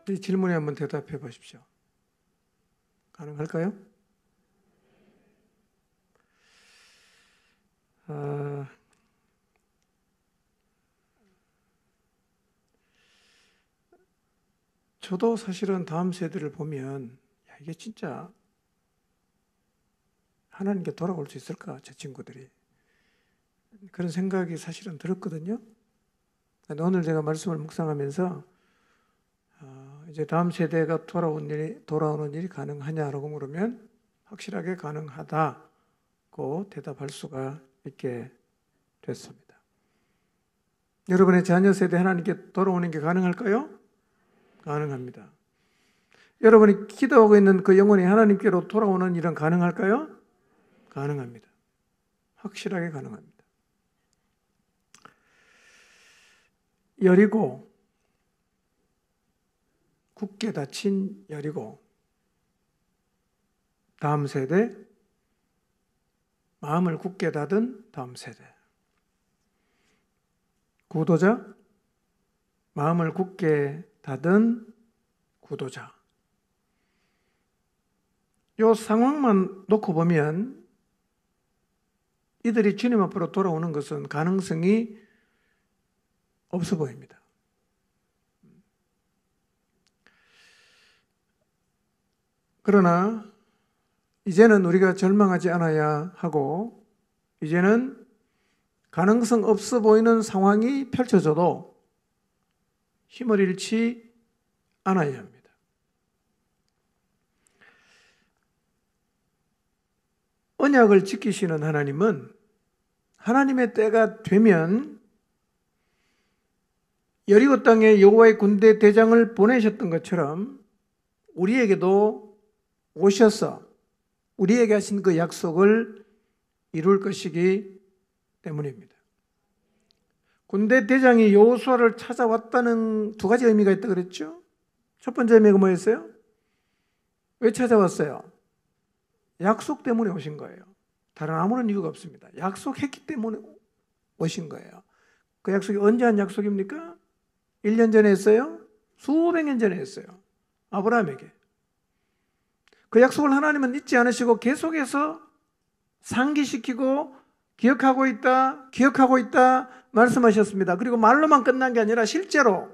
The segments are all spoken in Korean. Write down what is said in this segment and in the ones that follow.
이 질문에 한번 대답해 보십시오. 가능할까요? 저도 사실은 다음 세대를 보면 이게 진짜 하나님께 돌아올 수 있을까? 제 친구들이. 그런 생각이 사실은 들었거든요. 오늘 제가 말씀을 묵상하면서 이제 다음 세대가 돌아오는 일이 가능하냐라고 물으면 확실하게 가능하다고 대답할 수가 있게 됐습니다. 여러분의 자녀 세대 하나님께 돌아오는 게 가능할까요? 가능합니다. 여러분이 기도하고 있는 그 영혼이 하나님께로 돌아오는 일은 가능할까요? 가능합니다. 확실하게 가능합니다. 여리고, 굳게 닫힌 여리고, 다음 세대, 마음을 굳게 닫은 다음 세대. 구도자, 마음을 굳게 닫은 구도자. 이 상황만 놓고 보면 이들이 주님 앞으로 돌아오는 것은 가능성이 없어 보입니다. 그러나 이제는 우리가 절망하지 않아야 하고, 이제는 가능성 없어 보이는 상황이 펼쳐져도 힘을 잃지 않아야 합니다. 언약을 지키시는 하나님은 하나님의 때가 되면 여리고 땅에 여호와의 군대 대장을 보내셨던 것처럼 우리에게도 오셔서 우리에게 하신 그 약속을 이룰 것이기 때문입니다. 군대 대장이 여호수아를 찾아왔다는 두 가지 의미가 있다고 그랬죠? 첫 번째 의미가 뭐였어요? 왜 찾아왔어요? 약속 때문에 오신 거예요. 다른 아무런 이유가 없습니다. 약속했기 때문에 오신 거예요. 그 약속이 언제 한 약속입니까? 1년 전에 했어요? 수백 년 전에 했어요. 아브라함에게. 그 약속을 하나님은 잊지 않으시고 계속해서 상기시키고 기억하고 있다 말씀하셨습니다. 그리고 말로만 끝난 게 아니라 실제로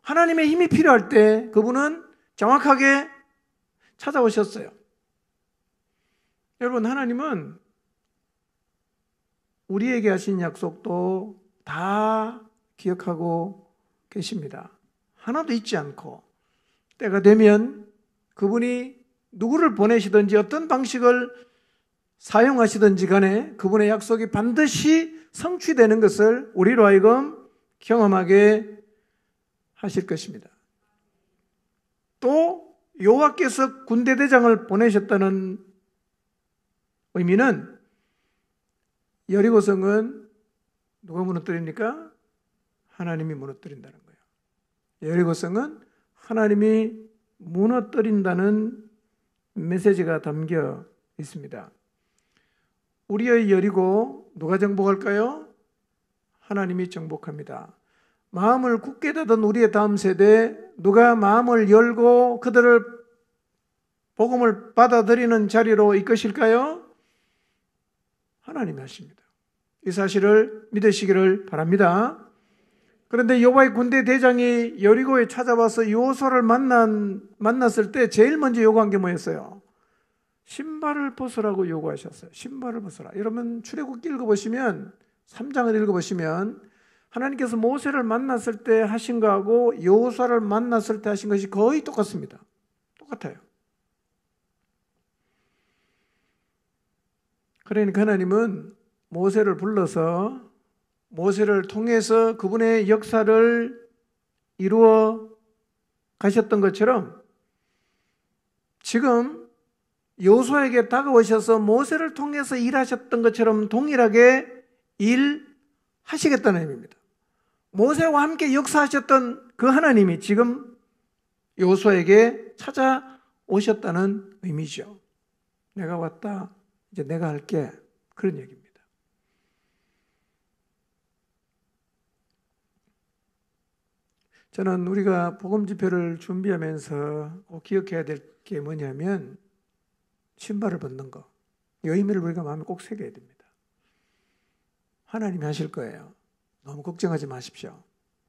하나님의 힘이 필요할 때 그분은 정확하게 찾아오셨어요. 여러분, 하나님은 우리에게 하신 약속도 다 기억하고 계십니다. 하나도 잊지 않고 때가 되면 그분이 누구를 보내시든지 어떤 방식을 사용하시든지 간에 그분의 약속이 반드시 성취되는 것을 우리로 하여금 경험하게 하실 것입니다. 또 여호와께서 군대대장을 보내셨다는 의미는 여리고성은 누가 무너뜨립니까? 하나님이 무너뜨린다는 거예요. 여리고성은 하나님이 무너뜨린다는 메시지가 담겨 있습니다. 우리의 여리고 누가 정복할까요? 하나님이 정복합니다. 마음을 굳게 닫은 우리의 다음 세대, 누가 마음을 열고 그들을 복음을 받아들이는 자리로 이끄실까요? 하나님이 하십니다. 이 사실을 믿으시기를 바랍니다. 그런데 여호와의 군대 대장이 여리고에 찾아와서 여호수아를 만났을 때 제일 먼저 요구한 게 뭐였어요? 신발을 벗으라고 요구하셨어요. 신발을 벗으라. 여러분 출애굽기 읽어보시면 3장을 읽어보시면 하나님께서 모세를 만났을 때 하신 거하고 여호수아를 만났을 때 하신 것이 거의 똑같습니다. 똑같아요. 그러니까 하나님은 모세를 불러서 모세를 통해서 그분의 역사를 이루어 가셨던 것처럼 지금 여호수아에게 다가오셔서 모세를 통해서 일하셨던 것처럼 동일하게 일하시겠다는 의미입니다. 모세와 함께 역사하셨던 그 하나님이 지금 여호수아에게 찾아오셨다는 의미죠. 내가 왔다. 이제 내가 할게. 그런 얘기입니다. 저는 우리가 복음 집회를 준비하면서 꼭 기억해야 될 게 뭐냐면 신발을 벗는 거. 이 의미를 우리가 마음에 꼭 새겨야 됩니다. 하나님이 하실 거예요. 너무 걱정하지 마십시오.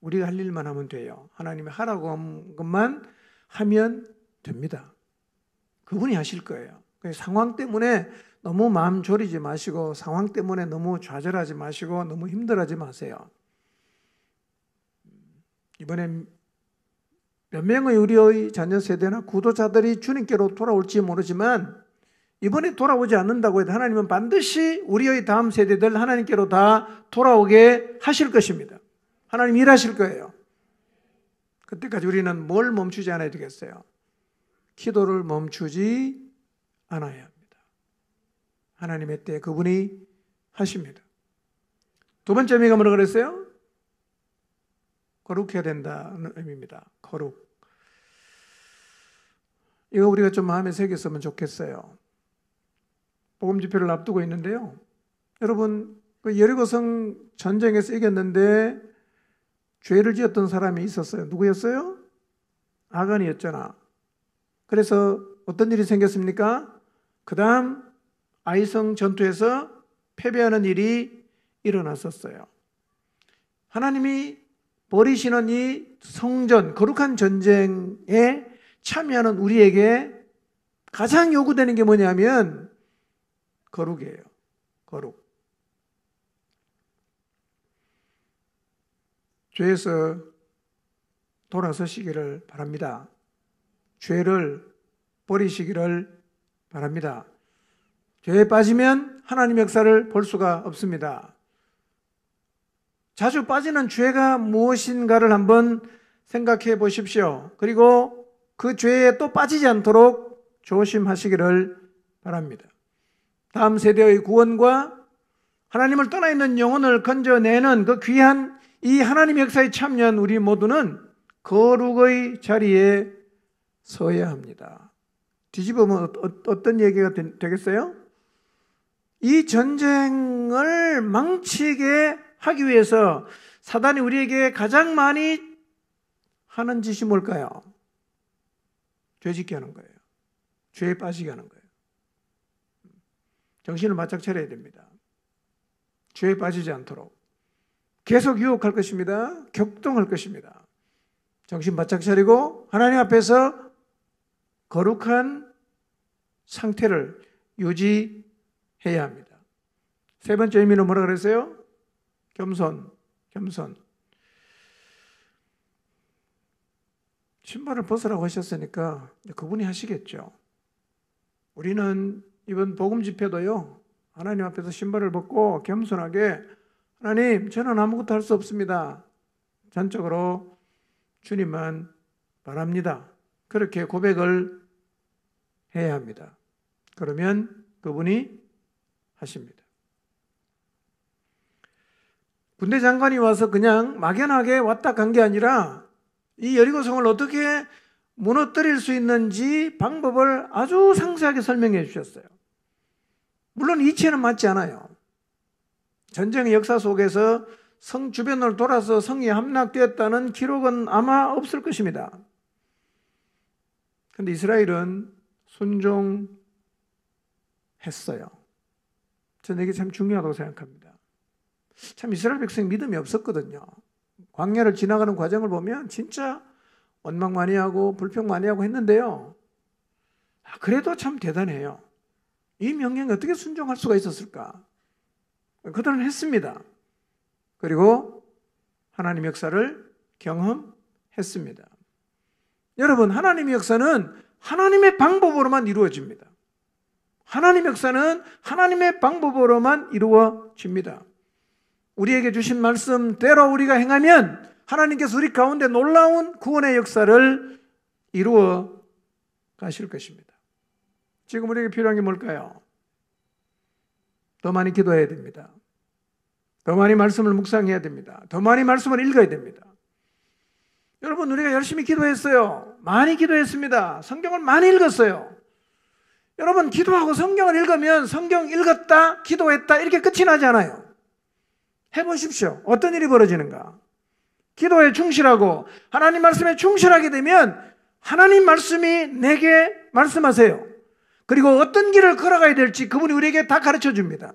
우리가 할 일만 하면 돼요. 하나님이 하라고 한 것만 하면 됩니다. 그분이 하실 거예요. 상황 때문에 너무 마음 졸이지 마시고, 상황 때문에 너무 좌절하지 마시고, 너무 힘들어하지 마세요. 이번에 몇 명의 우리의 자녀 세대나 구도자들이 주님께로 돌아올지 모르지만, 이번에 돌아오지 않는다고 해도 하나님은 반드시 우리의 다음 세대들 하나님께로 다 돌아오게 하실 것입니다. 하나님 일하실 거예요. 그때까지 우리는 뭘 멈추지 않아야 되겠어요? 기도를 멈추지 않아야 합니다. 하나님의 때 그분이 하십니다. 두 번째 의미가 뭐라고 그랬어요? 거룩해야 된다는 의미입니다. 거룩. 이거 우리가 좀 마음에 새겼으면 좋겠어요. 복음 집회를 앞두고 있는데요. 여러분, 그 여리고성 전쟁에서 이겼는데 죄를 지었던 사람이 있었어요. 누구였어요? 아간이었잖아. 그래서 어떤 일이 생겼습니까? 그 다음 아이성 전투에서 패배하는 일이 일어났었어요. 하나님이 버리시는 이 성전, 거룩한 전쟁에 참여하는 우리에게 가장 요구되는 게 뭐냐면 거룩이에요. 거룩. 죄에서 돌아서시기를 바랍니다. 죄를 버리시기를 바랍니다. 죄에 빠지면 하나님의 역사를 볼 수가 없습니다. 자주 빠지는 죄가 무엇인가를 한번 생각해 보십시오. 그리고 그 죄에 또 빠지지 않도록 조심하시기를 바랍니다. 다음 세대의 구원과 하나님을 떠나 있는 영혼을 건져내는 그 귀한 이 하나님의 역사에 참여한 우리 모두는 거룩의 자리에 서야 합니다. 뒤집으면 어떤 얘기가 되겠어요? 이 전쟁을 망치게 하기 위해서 사단이 우리에게 가장 많이 하는 짓이 뭘까요? 죄 짓게 하는 거예요. 죄에 빠지게 하는 거예요. 정신을 바짝 차려야 됩니다. 죄에 빠지지 않도록 계속 유혹할 것입니다. 격동할 것입니다. 정신 바짝 차리고 하나님 앞에서 거룩한 상태를 유지해야 합니다. 세 번째 의미는 뭐라 그랬어요? 겸손. 신발을 벗으라고 하셨으니까 그분이 하시겠죠. 우리는 이번 복음 집회도요, 하나님 앞에서 신발을 벗고 겸손하게 하나님, 저는 아무것도 할 수 없습니다. 전적으로 주님만 바랍니다. 그렇게 고백을 해야 합니다. 그러면 그분이 하십니다. 군대 장관이 와서 그냥 막연하게 왔다 간 게 아니라 이 여리고성을 어떻게 무너뜨릴 수 있는지 방법을 아주 상세하게 설명해 주셨어요. 물론 이치에는 맞지 않아요. 전쟁의 역사 속에서 성 주변을 돌아서 성이 함락되었다는 기록은 아마 없을 것입니다. 그런데 이스라엘은 순종했어요. 저는 이게 참 중요하다고 생각합니다. 참 이스라엘 백성 믿음이 없었거든요. 광야를 지나가는 과정을 보면 진짜 원망 많이 하고 불평 많이 하고 했는데요. 그래도 참 대단해요. 이 명령에 어떻게 순종할 수가 있었을까? 그들은 했습니다. 그리고 하나님의 역사를 경험했습니다. 여러분, 하나님의 역사는 하나님의 방법으로만 이루어집니다. 하나님의 역사는 하나님의 방법으로만 이루어집니다. 우리에게 주신 말씀대로 우리가 행하면 하나님께서 우리 가운데 놀라운 구원의 역사를 이루어 가실 것입니다. 지금 우리에게 필요한 게 뭘까요? 더 많이 기도해야 됩니다. 더 많이 말씀을 묵상해야 됩니다. 더 많이 말씀을 읽어야 됩니다. 여러분, 우리가 열심히 기도했어요. 많이 기도했습니다. 성경을 많이 읽었어요. 여러분, 기도하고 성경을 읽으면 성경 읽었다, 기도했다 이렇게 끝이 나지 않아요. 해보십시오. 어떤 일이 벌어지는가? 기도에 충실하고 하나님 말씀에 충실하게 되면 하나님 말씀이 내게 말씀하세요. 그리고 어떤 길을 걸어가야 될지 그분이 우리에게 다 가르쳐 줍니다.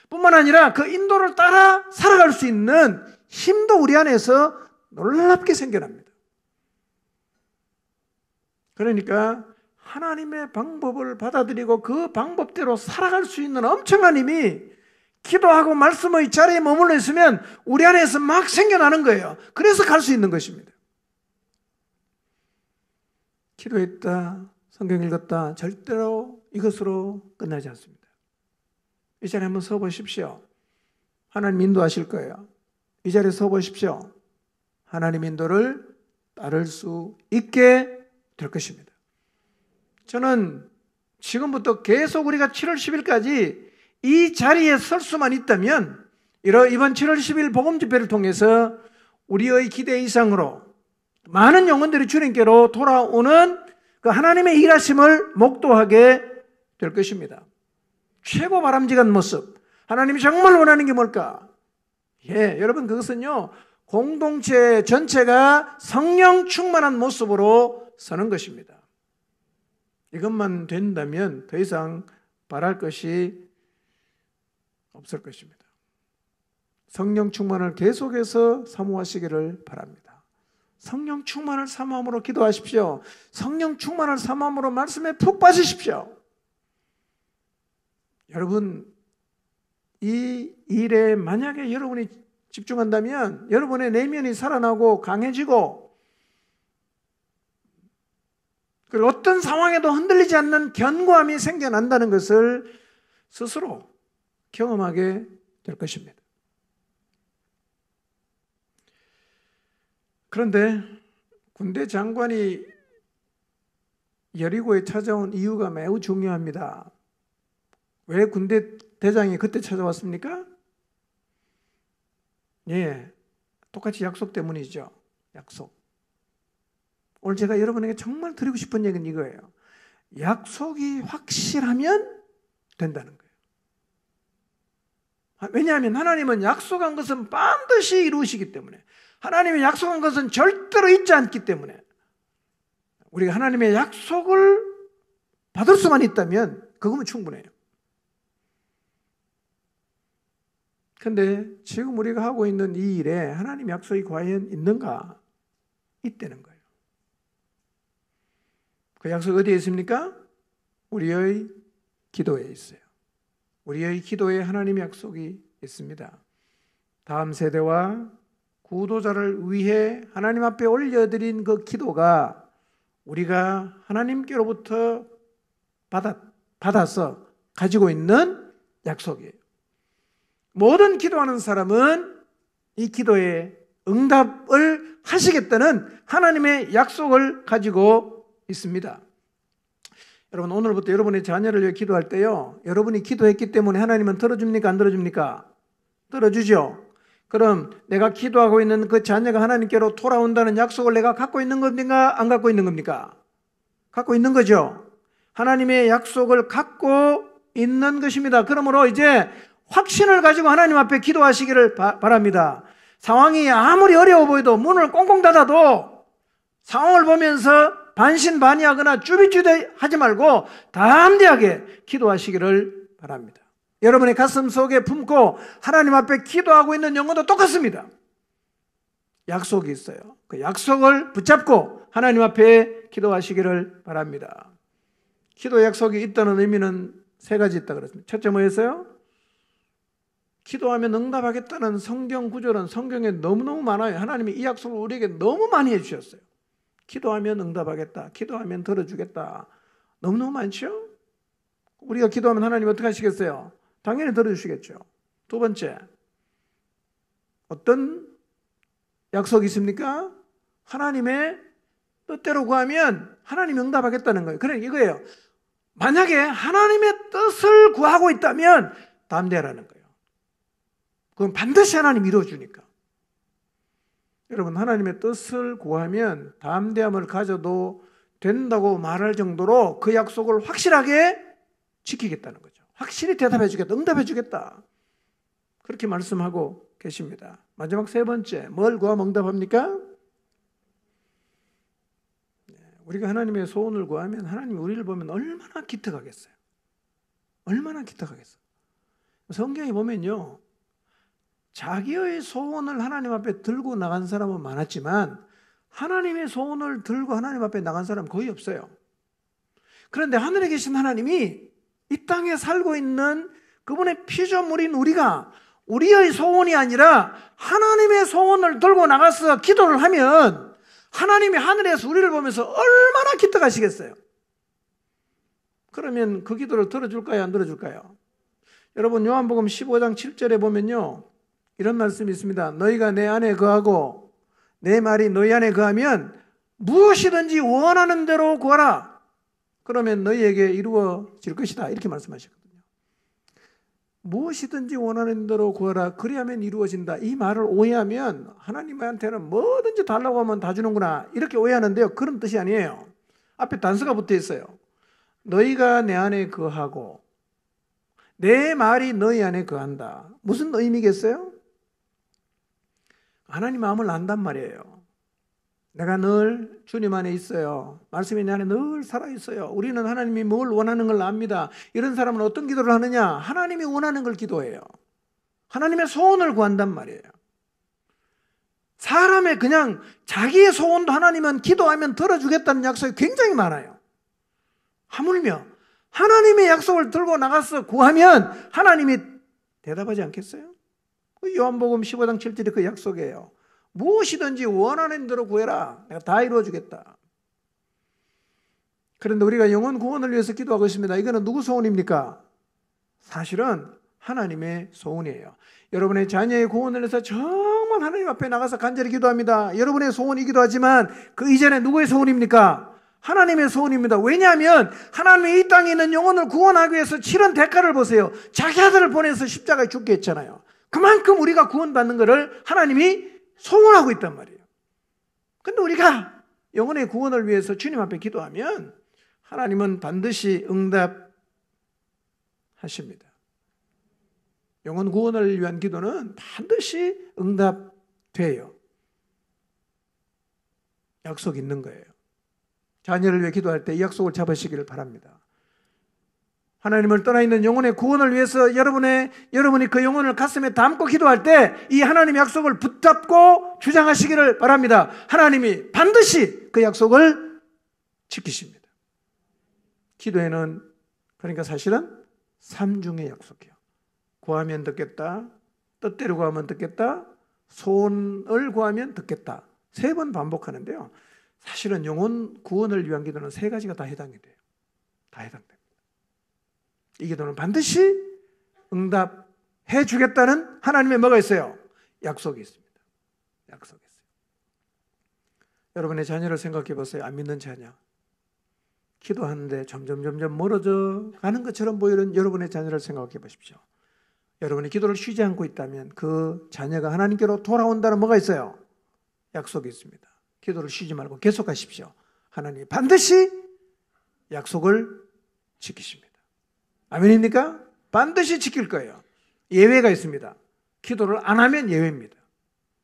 뿐만 아니라 그 인도를 따라 살아갈 수 있는 힘도 우리 안에서 놀랍게 생겨납니다. 그러니까 하나님의 방법을 받아들이고 그 방법대로 살아갈 수 있는 엄청난 힘이 기도하고 말씀의 자리에 머물러 있으면 우리 안에서 막 생겨나는 거예요. 그래서 갈 수 있는 것입니다. 기도했다, 성경 읽었다, 절대로 이것으로 끝나지 않습니다. 이 자리에 한번 서 보십시오. 하나님 인도하실 거예요. 이 자리에 서 보십시오. 하나님 인도를 따를 수 있게 될 것입니다. 저는 지금부터 계속 우리가 7월 10일까지 이 자리에 설 수만 있다면 이번 7월 10일 복음집회를 통해서 우리의 기대 이상으로 많은 영혼들이 주님께로 돌아오는 그 하나님의 일하심을 목도하게 될 것입니다. 최고 바람직한 모습, 하나님이 정말 원하는 게 뭘까? 여러분, 그것은요, 공동체 전체가 성령 충만한 모습으로 서는 것입니다. 이것만 된다면 더 이상 바랄 것이 없을 것입니다. 성령 충만을 계속해서 사모하시기를 바랍니다. 성령 충만을 사모함으로 기도하십시오. 성령 충만을 사모함으로 말씀에 푹 빠지십시오. 여러분, 이 일에 만약에 여러분이 집중한다면 여러분의 내면이 살아나고 강해지고 그리고 어떤 상황에도 흔들리지 않는 견고함이 생겨난다는 것을 스스로 경험하게 될 것입니다. 그런데 군대 장관이 여리고에 찾아온 이유가 매우 중요합니다. 왜 군대 대장이 그때 찾아왔습니까? 똑같이 약속 때문이죠. 약속. 오늘 제가 여러분에게 정말 드리고 싶은 얘기는 이거예요. 약속이 확실하면 된다는 거예요. 왜냐하면 하나님은 약속한 것은 반드시 이루시기 때문에, 하나님이 약속한 것은 절대로 잊지 않기 때문에 우리가 하나님의 약속을 받을 수만 있다면 그거면 충분해요. 그런데 지금 우리가 하고 있는 이 일에 하나님 약속이 과연 있는가? 있다는 거예요. 그 약속 어디에 있습니까? 우리의 기도에 있어요. 우리의 기도에 하나님의 약속이 있습니다. 다음 세대와 구도자를 위해 하나님 앞에 올려드린 그 기도가 우리가 하나님께로부터 받아서 가지고 있는 약속이에요. 모든 기도하는 사람은 이 기도에 응답을 하시겠다는 하나님의 약속을 가지고 있습니다. 여러분, 오늘부터 여러분의 자녀를 위해 기도할 때요, 여러분이 기도했기 때문에 하나님은 들어줍니까? 안 들어줍니까? 들어주죠. 그럼 내가 기도하고 있는 그 자녀가 하나님께로 돌아온다는 약속을 내가 갖고 있는 겁니까? 안 갖고 있는 겁니까? 갖고 있는 거죠. 하나님의 약속을 갖고 있는 것입니다. 그러므로 이제 확신을 가지고 하나님 앞에 기도하시기를 바랍니다. 상황이 아무리 어려워 보여도, 문을 꽁꽁 닫아도 상황을 보면서 반신반의하거나 쭈비쭈비 하지 말고 담대하게 기도하시기를 바랍니다. 여러분의 가슴 속에 품고 하나님 앞에 기도하고 있는 영혼도 똑같습니다. 약속이 있어요. 그 약속을 붙잡고 하나님 앞에 기도하시기를 바랍니다. 기도 약속이 있다는 의미는 세 가지 있다고 그랬습니다. 첫째 뭐였어요? 기도하면 응답하겠다는 성경 구절은 성경에 너무너무 많아요. 하나님이 이 약속을 우리에게 너무 많이 해주셨어요. 기도하면 응답하겠다, 기도하면 들어주겠다, 너무너무 많죠? 우리가 기도하면 하나님 어떻게 하시겠어요? 당연히 들어주시겠죠. 두 번째, 어떤 약속이 있습니까? 하나님의 뜻대로 구하면 하나님이 응답하겠다는 거예요. 그러니까 이거예요. 만약에 하나님의 뜻을 구하고 있다면 담대하라는 거예요. 그건 반드시 하나님이 이루어주니까. 여러분, 하나님의 뜻을 구하면 담대함을 가져도 된다고 말할 정도로 그 약속을 확실하게 지키겠다는 거죠. 확실히 대답해 주겠다, 응답해 주겠다, 그렇게 말씀하고 계십니다. 마지막 세 번째, 뭘 구하면 응답합니까? 우리가 하나님의 소원을 구하면 하나님이 우리를 보면 얼마나 기특하겠어요. 얼마나 기특하겠어요. 성경에 보면요, 자기의 소원을 하나님 앞에 들고 나간 사람은 많았지만 하나님의 소원을 들고 하나님 앞에 나간 사람은 거의 없어요. 그런데 하늘에 계신 하나님이 이 땅에 살고 있는 그분의 피조물인 우리가 우리의 소원이 아니라 하나님의 소원을 들고 나가서 기도를 하면 하나님이 하늘에서 우리를 보면서 얼마나 기특하시겠어요. 그러면 그 기도를 들어줄까요? 안 들어줄까요? 여러분, 요한복음 15장 7절에 보면요, 이런 말씀이 있습니다. 너희가 내 안에 거하고 내 말이 너희 안에 거하면 무엇이든지 원하는 대로 구하라. 그러면 너희에게 이루어질 것이다. 이렇게 말씀하셨거든요. 무엇이든지 원하는 대로 구하라. 그리하면 이루어진다. 이 말을 오해하면 하나님한테는 뭐든지 달라고 하면 다 주는구나, 이렇게 오해하는데요. 그런 뜻이 아니에요. 앞에 단서가 붙어 있어요. 너희가 내 안에 거하고 내 말이 너희 안에 거한다. 무슨 의미겠어요? 하나님 마음을 안단 말이에요. 내가 늘 주님 안에 있어요. 말씀이 내 안에 늘 살아있어요. 우리는 하나님이 뭘 원하는 걸 압니다. 이런 사람은 어떤 기도를 하느냐? 하나님이 원하는 걸 기도해요. 하나님의 소원을 구한단 말이에요. 사람의 그냥 자기의 소원도 하나님은 기도하면 들어주겠다는 약속이 굉장히 많아요. 하물며 하나님의 약속을 들고 나가서 구하면 하나님이 대답하지 않겠어요? 요한복음 15장 7절이 그 약속이에요. 무엇이든지 원하는 대로 구해라. 내가 다 이루어주겠다. 그런데 우리가 영혼 구원을 위해서 기도하고 있습니다. 이거는 누구 소원입니까? 사실은 하나님의 소원이에요. 여러분의 자녀의 구원을 위해서 정말 하나님 앞에 나가서 간절히 기도합니다. 여러분의 소원이기도 하지만 그 이전에 누구의 소원입니까? 하나님의 소원입니다. 왜냐하면 하나님이 이 땅에 있는 영혼을 구원하기 위해서 치른 대가를 보세요. 자기 아들을 보내서 십자가에 죽게 했잖아요. 그만큼 우리가 구원받는 것을 하나님이 소원하고 있단 말이에요. 그런데 우리가 영혼의 구원을 위해서 주님 앞에 기도하면 하나님은 반드시 응답하십니다. 영혼 구원을 위한 기도는 반드시 응답돼요. 약속이 있는 거예요. 자녀를 위해 기도할 때 이 약속을 잡으시기를 바랍니다. 하나님을 떠나 있는 영혼의 구원을 위해서 여러분이 그 영혼을 가슴에 담고 기도할 때 이 하나님의 약속을 붙잡고 주장하시기를 바랍니다. 하나님이 반드시 그 약속을 지키십니다. 기도에는 그러니까 사실은 삼중의 약속이에요. 구하면 듣겠다, 뜻대로 구하면 듣겠다, 소원을 구하면 듣겠다. 3번 반복하는데요. 사실은 영혼 구원을 위한 기도는 3가지가 다 해당이 돼요. 다 해당됩니다. 이 기도는 반드시 응답해 주겠다는 하나님의 뭐가 있어요? 약속이 있습니다. 약속이 있어요. 여러분의 자녀를 생각해 보세요. 안 믿는 자녀. 기도하는데 점점 멀어져 가는 것처럼 보이는 여러분의 자녀를 생각해 보십시오. 여러분이 기도를 쉬지 않고 있다면 그 자녀가 하나님께로 돌아온다는 뭐가 있어요? 약속이 있습니다. 기도를 쉬지 말고 계속하십시오. 하나님이 반드시 약속을 지키십니다. 아멘입니까? 반드시 지킬 거예요. 예외가 있습니다. 기도를 안 하면 예외입니다.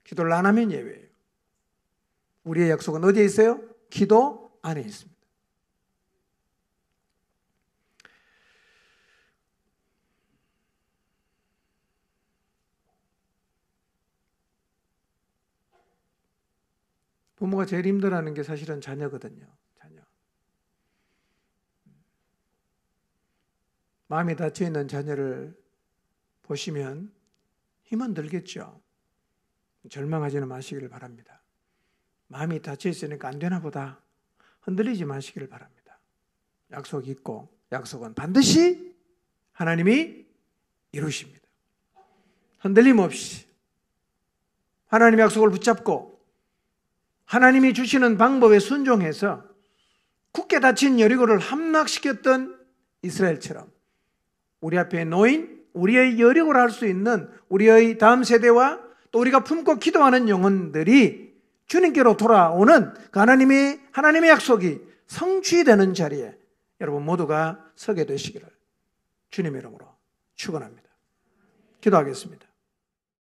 기도를 안 하면 예외예요. 우리의 약속은 어디에 있어요? 기도 안에 있습니다. 부모가 제일 힘들어하는 게 사실은 자녀거든요. 자녀. 마음이 닫혀있는 자녀를 보시면 힘은 들겠죠. 절망하지는 마시기를 바랍니다. 마음이 닫혀있으니까 안 되나 보다 흔들리지 마시기를 바랍니다. 약속이 있고 약속은 반드시 하나님이 이루십니다. 흔들림 없이 하나님의 약속을 붙잡고 하나님이 주시는 방법에 순종해서 굳게 닫힌 여리고를 함락시켰던 이스라엘처럼 우리 앞에 놓인 우리의 여리고를 할 수 있는 우리의 다음 세대와 또 우리가 품고 기도하는 영혼들이 주님께로 돌아오는 그 하나님의 약속이 성취되는 자리에 여러분 모두가 서게 되시기를 주님의 이름으로 축원합니다. 기도하겠습니다.